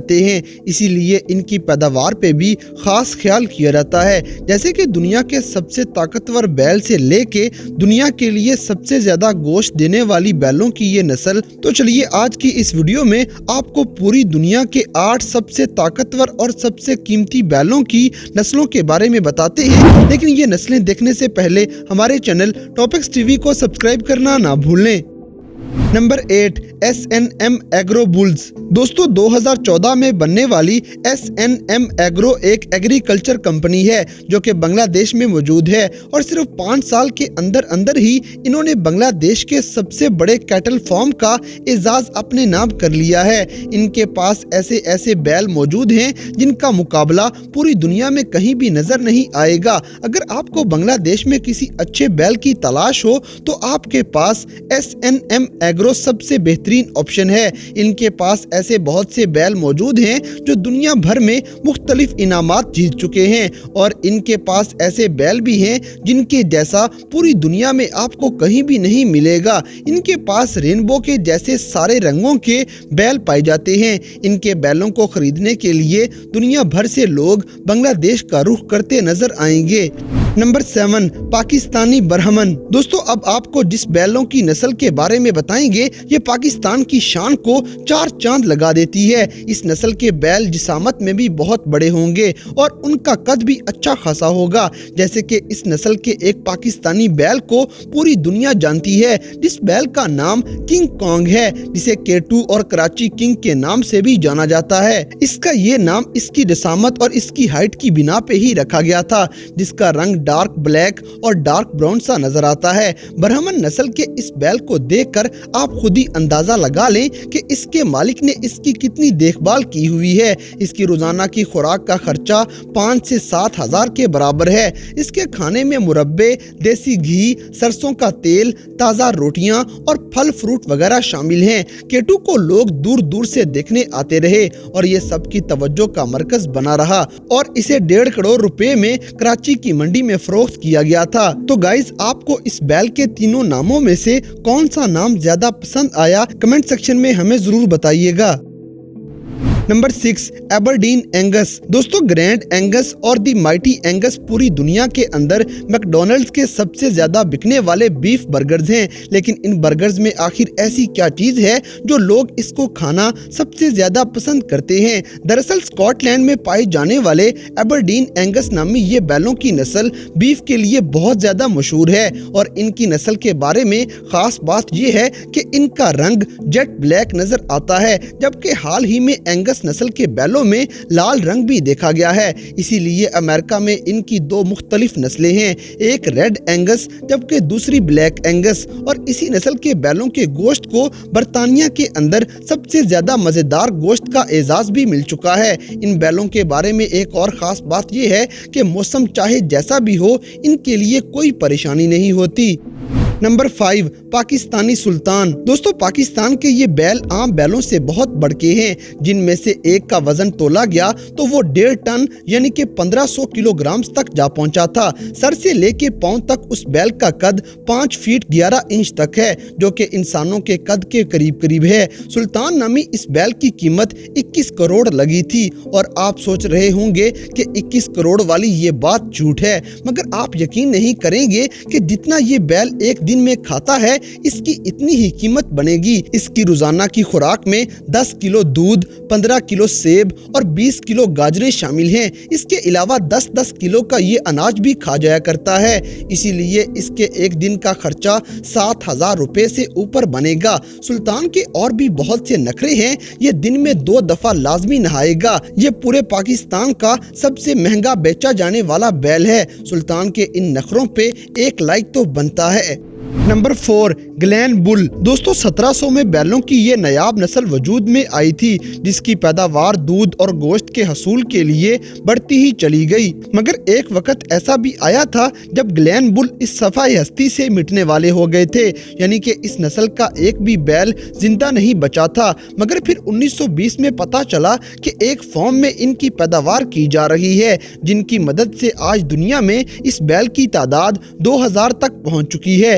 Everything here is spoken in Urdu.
ہیں، اسی لیے ان کی پیداوار پہ بھی خاص خیال کیا جاتا ہے۔ جیسے کہ دنیا کے سب سے طاقتور بیل سے لے کے دنیا کے لیے سب سے زیادہ گوشت دینے والی بیلوں کی یہ نسل۔ تو چلیے آج کی اس ویڈیو میں آپ کو پوری دنیا کے 8 سب سے طاقتور اور سب سے قیمتی بیلوں کی نسلوں کے بارے میں بتاتے ہیں، لیکن یہ نسلیں دیکھنے سے پہلے ہمارے چینل ٹاپکس ٹی وی کو سبسکرائب کرنا نہ بھولیں۔ Number 8، S&M agro bills. دوستو 2014 میں بننے والی S&M ایگرو ایک ایگریکلچر کمپنی ہے جو کہ بنگلہ دیش میں موجود ہے، اور صرف 5 سال کے اندر ہی انہوں نے بنگلہ دیش کے سب سے بڑے کیٹل فارم کا اعزاز اپنے نام کر لیا ہے۔ ان کے پاس ایسے بیل موجود ہیں جن کا مقابلہ پوری دنیا میں کہیں بھی نظر نہیں آئے گا۔ اگر آپ کو بنگلہ دیش میں کسی اچھے بیل کی تلاش ہو تو آپ کے پاس S&M ایگرو سب سے بہترین آپشن ہے۔ ان کے پاس ایسے بہت سے بیل موجود ہیں جو دنیا بھر میں مختلف انعامات جیت چکے ہیں، اور ان کے پاس ایسے بیل بھی ہیں جن کے جیسا پوری دنیا میں آپ کو کہیں بھی نہیں ملے گا۔ ان کے پاس رینبو کے جیسے سارے رنگوں کے بیل پائے جاتے ہیں۔ ان کے بیلوں کو خریدنے کے لیے دنیا بھر سے لوگ بنگلہ دیش کا رخ کرتے نظر آئیں گے۔ نمبر 7، پاکستانی برہمن۔ دوستو اب آپ کو جس بیلوں کی نسل کے بارے میں بتائیں گے یہ پاکستان کی شان کو 4 چاند لگا دیتی ہے۔ اس نسل کے بیل جسامت میں بھی بہت بڑے ہوں گے اور ان کا قد بھی اچھا خاصا ہوگا۔ جیسے کہ اس نسل کے ایک پاکستانی بیل کو پوری دنیا جانتی ہے، جس بیل کا نام کنگ کانگ ہے، جسے K2 اور کراچی کنگ کے نام سے بھی جانا جاتا ہے۔ اس کا یہ نام اس کی جسامت اور اس کی ہائٹ کی بنا پہ ہی رکھا گیا تھا، جس کا رنگ ڈارک بلیک اور ڈارک براؤن سا نظر آتا ہے۔ برہمن نسل کے اس بیل کو دیکھ کر آپ خود ہی اندازہ لگا لیں کہ اس کے مالک نے اس کی کتنی دیکھ بھال کی ہوئی ہے۔ اس کی روزانہ کی خوراک کا خرچہ 5 سے 7 ہزار کے برابر ہے۔ اس کے کھانے میں مربے، دیسی گھی، سرسوں کا تیل، تازہ روٹیاں اور پھل فروٹ وغیرہ شامل ہیں۔ K2 کو لوگ دور دور سے دیکھنے آتے رہے اور یہ سب کی توجہ کا مرکز بنا رہا، اور اسے 1.5 کروڑ روپے میں کراچی کی منڈی میں فروخت کیا گیا تھا۔ تو گائز آپ کو اس بیل کے تینوں ناموں میں سے کون سا نام زیادہ پسند آیا کمنٹ سیکشن میں ہمیں ضرور بتائیے گا۔ Number 6، Aberdeen Angus. دوستو گرینڈ اینگس اور دی مائٹی اینگس پوری دنیا کے اندر میکڈونلڈز کے سب سے زیادہ بکنے والے بیف برگرز ہیں، لیکن ان برگرز میں آخر ایسی کیا چیز ہے جو لوگ اس کو کھانا سب سے زیادہ پسند کرتے ہیں؟ دراصل سکاٹ لینڈ میں پائے جانے والے ایبرڈین اینگس نامی یہ بیلوں کی نسل بیف کے لیے بہت زیادہ مشہور ہے، اور ان کی نسل کے بارے میں خاص بات یہ ہے کہ ان کا رنگ جیٹ بلیک نظر آتا ہے، جبکہ حال ہی میں اینگس نسل کے بیلوں میں لال رنگ بھی دیکھا گیا ہے۔ اسی لیے امریکہ میں ان کی 2 مختلف نسلیں ہیں، ایک ریڈ اینگس جبکہ دوسری بلیک اینگس، اور اسی نسل کے بیلوں کے گوشت کو برطانیہ کے اندر سب سے زیادہ مزیدار گوشت کا اعزاز بھی مل چکا ہے۔ ان بیلوں کے بارے میں ایک اور خاص بات یہ ہے کہ موسم چاہے جیسا بھی ہو ان کے لیے کوئی پریشانی نہیں ہوتی۔ نمبر 5، پاکستانی سلطان۔ دوستو پاکستان کے یہ بیل عام بیلوں سے بہت بڑھ کے ہیں، جن میں سے ایک کا وزن تولا گیا تو وہ 1.5 ٹن یعنی کہ 1500 کلو گرام تک جا پہنچا تھا۔ سر سے لے کے پاؤں تک اس بیل کا قد 5 فیٹ 11 انچ تک ہے، جو کہ انسانوں کے قد کے قریب ہے۔ سلطان نامی اس بیل کی قیمت 21 کروڑ لگی تھی، اور آپ سوچ رہے ہوں گے کہ 21 کروڑ والی یہ بات جھوٹ ہے، مگر آپ یقین نہیں کریں گے کہ جتنا یہ بیل ایک دن میں کھاتا ہے اس کی اتنی ہی قیمت بنے گی۔ اس کی روزانہ کی خوراک میں 10 کلو دودھ، 15 کلو سیب اور 20 کلو گاجریں شامل ہیں۔ اس کے علاوہ 10 کلو کا یہ اناج بھی کھا جایا کرتا ہے، اسی لیے اس کے ایک دن کا خرچہ 7,000 روپے سے اوپر بنے گا۔ سلطان کے اور بھی بہت سے نخرے ہیں، یہ دن میں 2 دفعہ لازمی نہائے گا۔ یہ پورے پاکستان کا سب سے مہنگا بیچا جانے والا بیل ہے۔ سلطان کے ان نخروں پہ ایک لائک تو بنتا ہے۔ نمبر 4، گلین بل۔ دوستو 1700 میں بیلوں کی یہ نایاب نسل وجود میں آئی تھی، جس کی پیداوار دودھ اور گوشت کے حصول کے لیے بڑھتی ہی چلی گئی، مگر ایک وقت ایسا بھی آیا تھا جب گلین بل اس صفحہ ہستی سے مٹنے والے ہو گئے تھے، یعنی کہ اس نسل کا ایک بھی بیل زندہ نہیں بچا تھا۔ مگر پھر 1920 میں پتا چلا کہ ایک فارم میں ان کی پیداوار کی جا رہی ہے، جن کی مدد سے آج دنیا میں اس بیل کی تعداد 2000 تک پہنچ چکی ہے۔